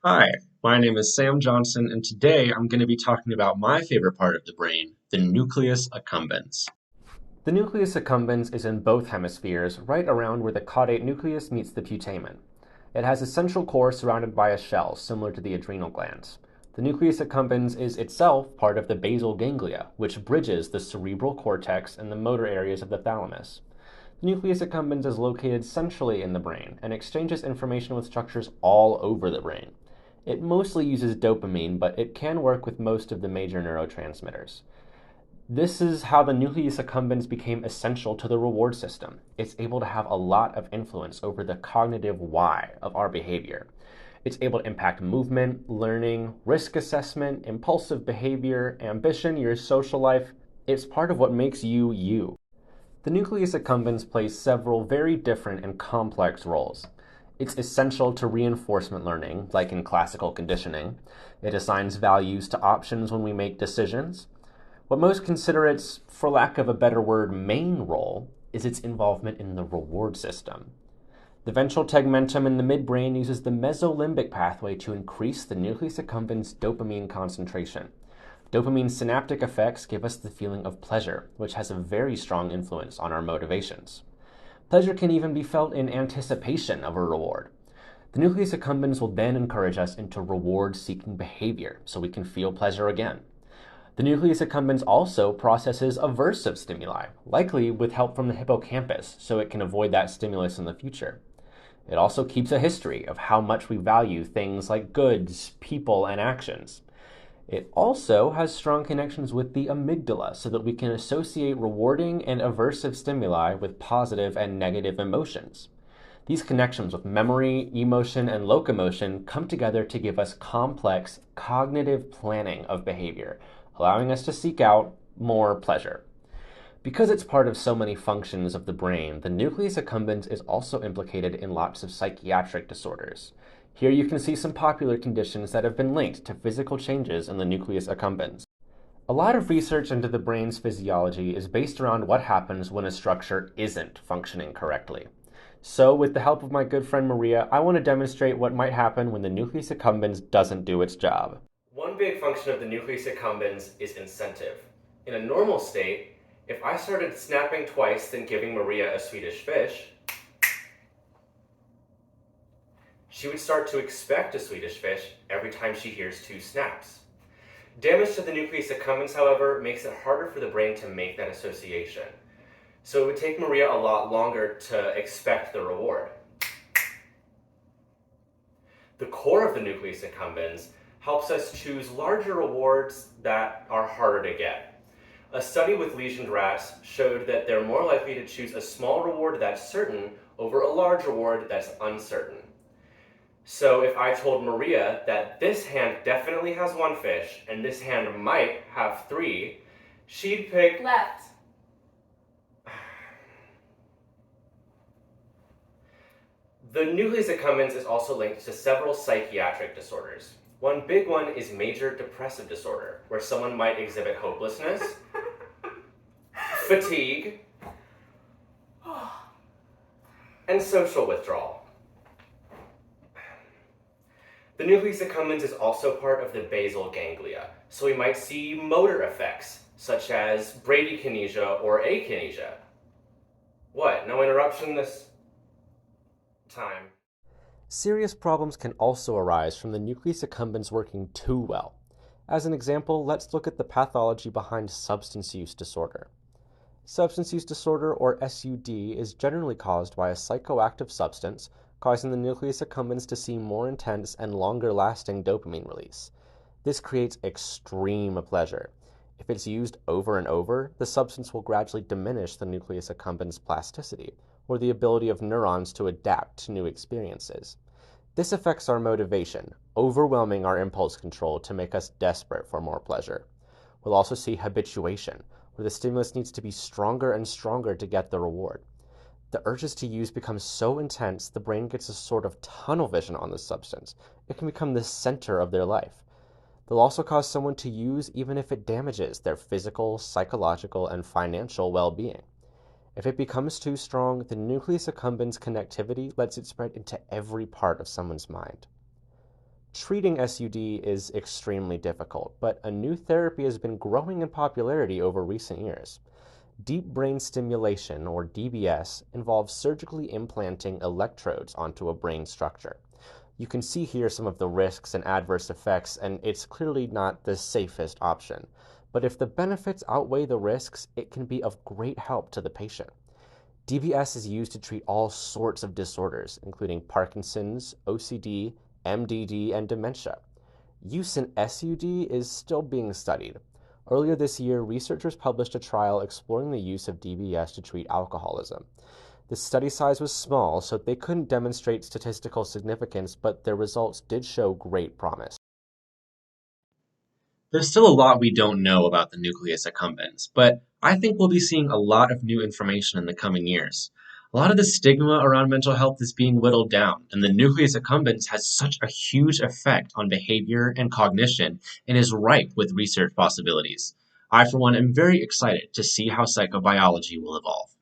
Hi, my name is Sam Johnson, and today I'm going to be talking about my favorite part of the brain, the nucleus accumbens. The nucleus accumbens is in both hemispheres, right around where the caudate nucleus meets the putamen. It has a central core surrounded by a shell, similar to the adrenal glands. The nucleus accumbens is itself part of the basal ganglia, which bridges the cerebral cortex and the motor areas of the thalamus. The nucleus accumbens is located centrally in the brain and exchanges information with structures all over the brain. It mostly uses dopamine, but it can work with most of the major neurotransmitters. This is how the nucleus accumbens became essential to the reward system. It's able to have a lot of influence over the cognitive why of our behavior. It's able to impact movement, learning, risk assessment, impulsive behavior, ambition, your social life. It's part of what makes you you. The nucleus accumbens plays several very different and complex roles. It's essential to reinforcement learning, like in classical conditioning. It assigns values to options when we make decisions. What most consider its, for lack of a better word, main role is its involvement in the reward system. The ventral tegmentum in the midbrain uses the mesolimbic pathway to increase the nucleus accumbens dopamine concentration. Dopamine synaptic effects give us the feeling of pleasure, which has a very strong influence on our motivations. Pleasure can even be felt in anticipation of a reward. The nucleus accumbens will then encourage us into reward seeking behavior so we can feel pleasure again. The nucleus accumbens also processes aversive stimuli, likely with help from the hippocampus, so it can avoid that stimulus in the future. It also keeps a history of how much we value things like goods, people, and actions. It also has strong connections with the amygdala so that we can associate rewarding and aversive stimuli with positive and negative emotions. These connections with memory, emotion, and locomotion come together to give us complex cognitive planning of behavior, allowing us to seek out more pleasure. Because it's part of so many functions of the brain, the nucleus accumbens is also implicated in lots of psychiatric disorders. Here you can see some popular conditions that have been linked to physical changes in the nucleus accumbens. A lot of research into the brain's physiology is based around what happens when a structure isn't functioning correctly. So, with the help of my good friend Maria, I want to demonstrate what might happen when the nucleus accumbens doesn't do its job. One big function of the nucleus accumbens is incentive. In a normal state, if I started snapping twice, then giving Maria a Swedish fish, she would start to expect a Swedish fish every time she hears two snaps. Damage to the nucleus accumbens, however, makes it harder for the brain to make that association. So it would take Maria a lot longer to expect the reward. The core of the nucleus accumbens helps us choose larger rewards that are harder to get. A study with lesioned rats showed that they're more likely to choose a small reward that's certain over a large reward that's uncertain. So if I told Maria that this hand definitely has one fish and this hand might have three, she'd pick Left. The nucleus accumbens is also linked to several psychiatric disorders. One big one is major depressive disorder, where someone might exhibit hopelessness, fatigue, and social withdrawal. The nucleus accumbens is also part of the basal ganglia, so we might see motor effects, such as bradykinesia or akinesia. What, no interruption this time? Serious problems can also arise from the nucleus accumbens working too well. As an example, let's look at the pathology behind substance use disorder. Substance use disorder, or SUD, is generally caused by a psychoactive substance causing the nucleus accumbens to see more intense and longer-lasting dopamine release. This creates extreme pleasure. If it's used over and over, the substance will gradually diminish the nucleus accumbens plasticity, or the ability of neurons to adapt to new experiences. This affects our motivation, overwhelming our impulse control to make us desperate for more pleasure. We'll also see habituation, where the stimulus needs to be stronger and stronger to get the reward. The urges to use become so intense, the brain gets a sort of tunnel vision on the substance. It can become the center of their life. They'll also cause someone to use even if it damages their physical, psychological, and financial well-being. If it becomes too strong, the nucleus accumbens connectivity lets it spread into every part of someone's mind. Treating SUD is extremely difficult, but a new therapy has been growing in popularity over recent years. Deep brain stimulation, or DBS, involves surgically implanting electrodes onto a brain structure. You can see here some of the risks and adverse effects, and it's clearly not the safest option. But if the benefits outweigh the risks, it can be of great help to the patient. DBS is used to treat all sorts of disorders, including Parkinson's, OCD, MDD, and dementia. Use in SUD is still being studied. Earlier this year, researchers published a trial exploring the use of DBS to treat alcoholism. The study size was small, so they couldn't demonstrate statistical significance, but their results did show great promise. There's still a lot we don't know about the nucleus accumbens, but I think we'll be seeing a lot of new information in the coming years. A lot of the stigma around mental health is being whittled down, and the nucleus accumbens has such a huge effect on behavior and cognition and is ripe with research possibilities. I, for one, am very excited to see how psychobiology will evolve.